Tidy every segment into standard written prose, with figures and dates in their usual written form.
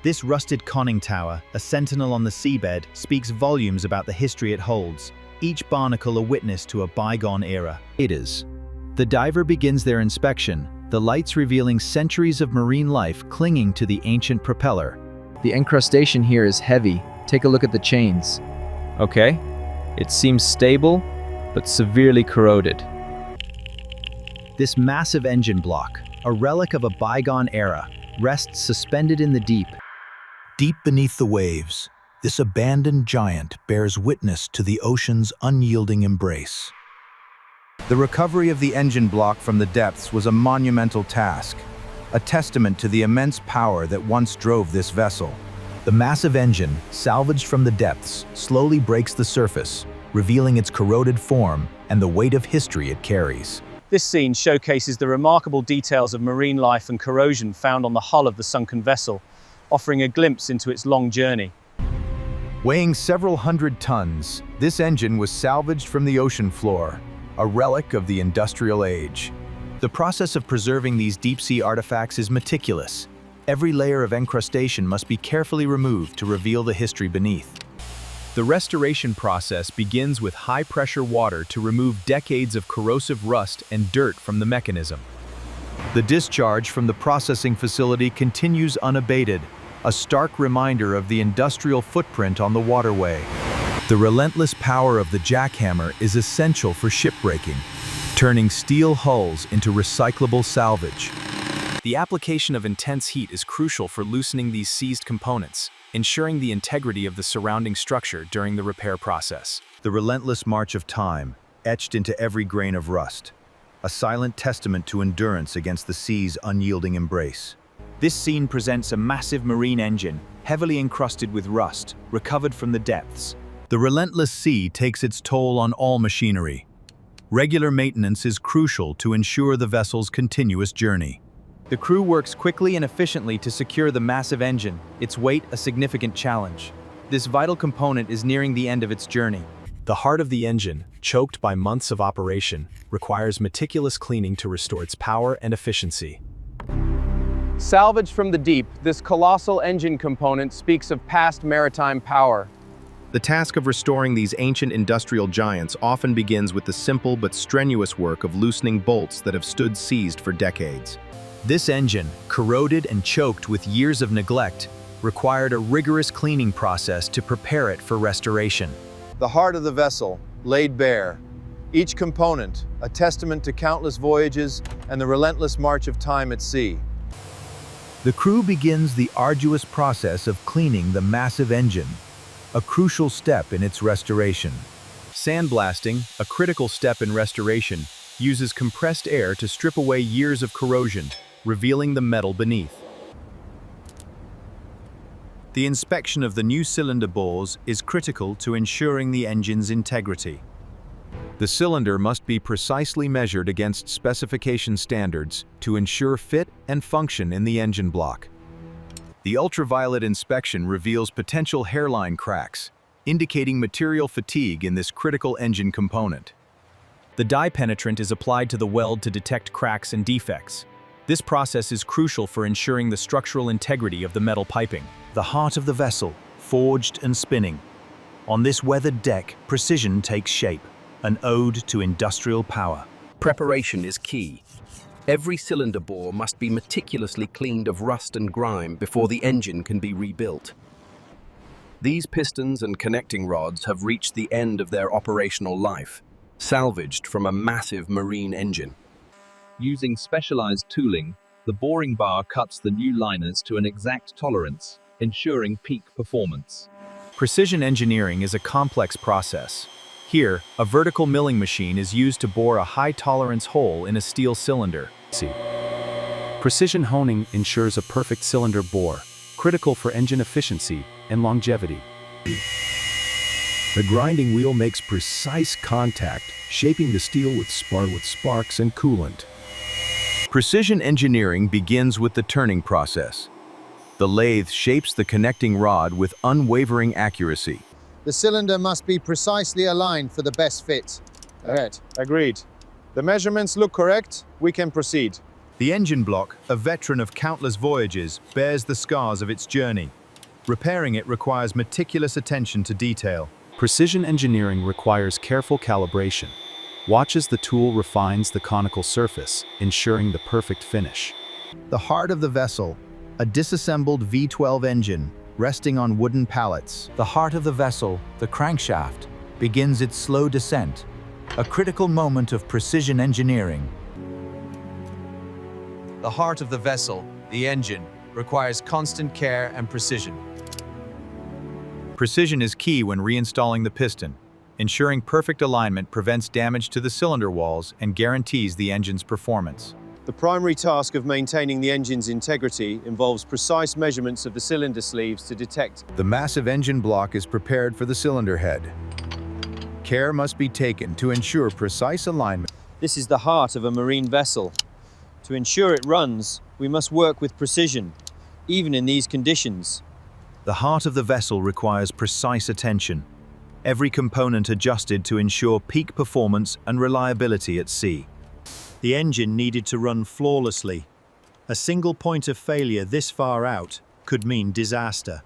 This rusted conning tower, a sentinel on the seabed, speaks volumes about the history it holds, each barnacle a witness to a bygone era. It is. The diver begins their inspection, the lights revealing centuries of marine life clinging to the ancient propeller. The encrustation here is heavy. Take a look at the chains. Okay, it seems stable, but severely corroded. This massive engine block, a relic of a bygone era, rests suspended in the deep. Deep beneath the waves, this abandoned giant bears witness to the ocean's unyielding embrace. The recovery of the engine block from the depths was a monumental task, a testament to the immense power that once drove this vessel. The massive engine, salvaged from the depths, slowly breaks the surface, revealing its corroded form and the weight of history it carries. This scene showcases the remarkable details of marine life and corrosion found on the hull of the sunken vessel, offering a glimpse into its long journey. Weighing several hundred tons, this engine was salvaged from the ocean floor, a relic of the industrial age. The process of preserving these deep-sea artifacts is meticulous. Every layer of encrustation must be carefully removed to reveal the history beneath. The restoration process begins with high-pressure water to remove decades of corrosive rust and dirt from the mechanism. The discharge from the processing facility continues unabated, a stark reminder of the industrial footprint on the waterway. The relentless power of the jackhammer is essential for shipbreaking, turning steel hulls into recyclable salvage. The application of intense heat is crucial for loosening these seized components, ensuring the integrity of the surrounding structure during the repair process. The relentless march of time, etched into every grain of rust, a silent testament to endurance against the sea's unyielding embrace. This scene presents a massive marine engine, heavily encrusted with rust, recovered from the depths. The relentless sea takes its toll on all machinery. Regular maintenance is crucial to ensure the vessel's continuous journey. The crew works quickly and efficiently to secure the massive engine, its weight a significant challenge. This vital component is nearing the end of its journey. The heart of the engine, choked by months of operation, requires meticulous cleaning to restore its power and efficiency. Salvaged from the deep, this colossal engine component speaks of past maritime power. The task of restoring these ancient industrial giants often begins with the simple but strenuous work of loosening bolts that have stood seized for decades. This engine, corroded and choked with years of neglect, required a rigorous cleaning process to prepare it for restoration. The heart of the vessel, laid bare. Each component, a testament to countless voyages and the relentless march of time at sea. The crew begins the arduous process of cleaning the massive engine, a crucial step in its restoration. Sandblasting, a critical step in restoration, uses compressed air to strip away years of corrosion, revealing the metal beneath. The inspection of the new cylinder bores is critical to ensuring the engine's integrity. The cylinder must be precisely measured against specification standards to ensure fit and function in the engine block. The ultraviolet inspection reveals potential hairline cracks, indicating material fatigue in this critical engine component. The dye penetrant is applied to the weld to detect cracks and defects. This process is crucial for ensuring the structural integrity of the metal piping. The heart of the vessel, forged and spinning. On this weathered deck, precision takes shape, an ode to industrial power. Preparation is key. Every cylinder bore must be meticulously cleaned of rust and grime before the engine can be rebuilt. These pistons and connecting rods have reached the end of their operational life, salvaged from a massive marine engine. Using specialized tooling, the boring bar cuts the new liners to an exact tolerance, ensuring peak performance. Precision engineering is a complex process. Here, a vertical milling machine is used to bore a high-tolerance hole in a steel cylinder. Precision honing ensures a perfect cylinder bore, critical for engine efficiency and longevity. The grinding wheel makes precise contact, shaping the steel with sparks and coolant. Precision engineering begins with the turning process. The lathe shapes the connecting rod with unwavering accuracy. The cylinder must be precisely aligned for the best fit. Agreed. The measurements look correct. We can proceed. The engine block, a veteran of countless voyages, bears the scars of its journey. Repairing it requires meticulous attention to detail. Precision engineering requires careful calibration. Watch as the tool refines the conical surface, ensuring the perfect finish. The heart of the vessel, a disassembled V12 engine, resting on wooden pallets. The heart of the vessel, the crankshaft, begins its slow descent, a critical moment of precision engineering. The heart of the vessel, the engine, requires constant care and precision. Precision is key when reinstalling the piston. Ensuring perfect alignment prevents damage to the cylinder walls and guarantees the engine's performance. The primary task of maintaining the engine's integrity involves precise measurements of the cylinder sleeves to detect. The massive engine block is prepared for the cylinder head. Care must be taken to ensure precise alignment. This is the heart of a marine vessel. To ensure it runs, we must work with precision, even in these conditions. The heart of the vessel requires precise attention. Every component adjusted to ensure peak performance and reliability at sea. The engine needed to run flawlessly. A single point of failure this far out could mean disaster.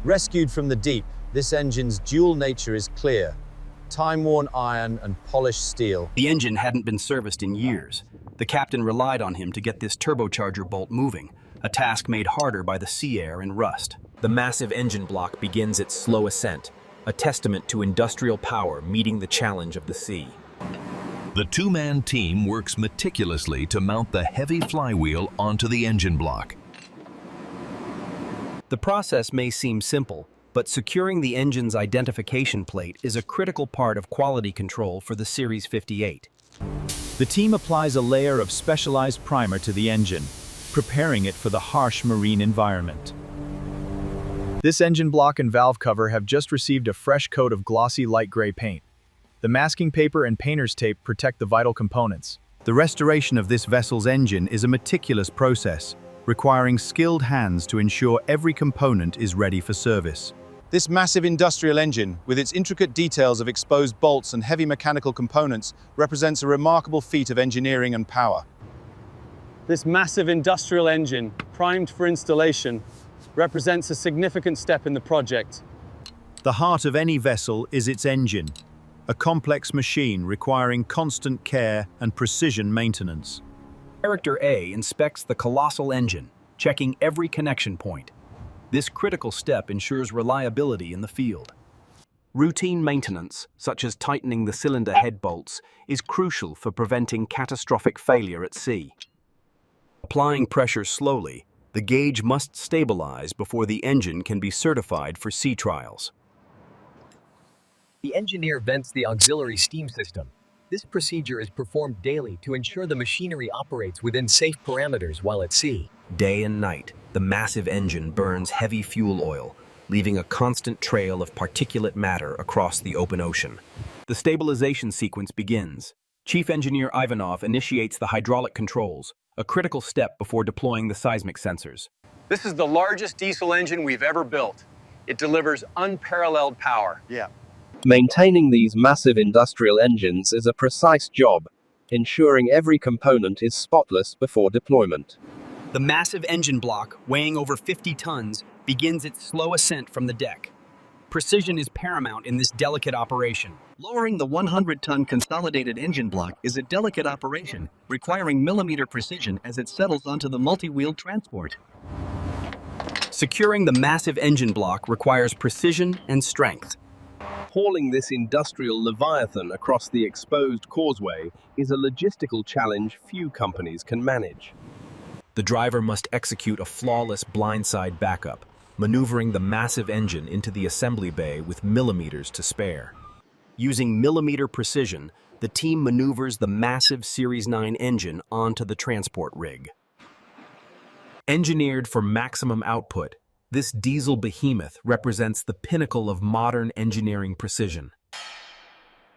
Rescued from the deep, this engine's dual nature is clear. Time-worn iron and polished steel. The engine hadn't been serviced in years. The captain relied on him to get this turbocharger bolt moving, a task made harder by the sea air and rust. The massive engine block begins its slow ascent, a testament to industrial power meeting the challenge of the sea. The two-man team works meticulously to mount the heavy flywheel onto the engine block. The process may seem simple, but securing the engine's identification plate is a critical part of quality control for the Series 58. The team applies a layer of specialized primer to the engine, preparing it for the harsh marine environment. This engine block and valve cover have just received a fresh coat of glossy light gray paint. The masking paper and painter's tape protect the vital components. The restoration of this vessel's engine is a meticulous process, requiring skilled hands to ensure every component is ready for service. This massive industrial engine, with its intricate details of exposed bolts and heavy mechanical components, represents a remarkable feat of engineering and power. This massive industrial engine, primed for installation, represents a significant step in the project. The heart of any vessel is its engine, a complex machine requiring constant care and precision maintenance. Character A inspects the colossal engine, checking every connection point. This critical step ensures reliability in the field. Routine maintenance, such as tightening the cylinder head bolts, is crucial for preventing catastrophic failure at sea. Applying pressure slowly, the gauge must stabilize before the engine can be certified for sea trials. The engineer vents the auxiliary steam system. This procedure is performed daily to ensure the machinery operates within safe parameters while at sea. Day and night, the massive engine burns heavy fuel oil, leaving a constant trail of particulate matter across the open ocean. The stabilization sequence begins. Chief Engineer Ivanov initiates the hydraulic controls, a critical step before deploying the seismic sensors. This is the largest diesel engine we've ever built. It delivers unparalleled power. Maintaining these massive industrial engines is a precise job, ensuring every component is spotless before deployment. The massive engine block, weighing over 50 tons, begins its slow ascent from the deck. Precision is paramount in this delicate operation. Lowering the 100-ton consolidated engine block is a delicate operation, requiring millimeter precision as it settles onto the multi-wheel transport. Securing the massive engine block requires precision and strength. Hauling this industrial leviathan across the exposed causeway is a logistical challenge few companies can manage. The driver must execute a flawless blindside backup, maneuvering the massive engine into the assembly bay with millimeters to spare. Using millimeter precision, the team maneuvers the massive Series 9 engine onto the transport rig. Engineered for maximum output, this diesel behemoth represents the pinnacle of modern engineering precision.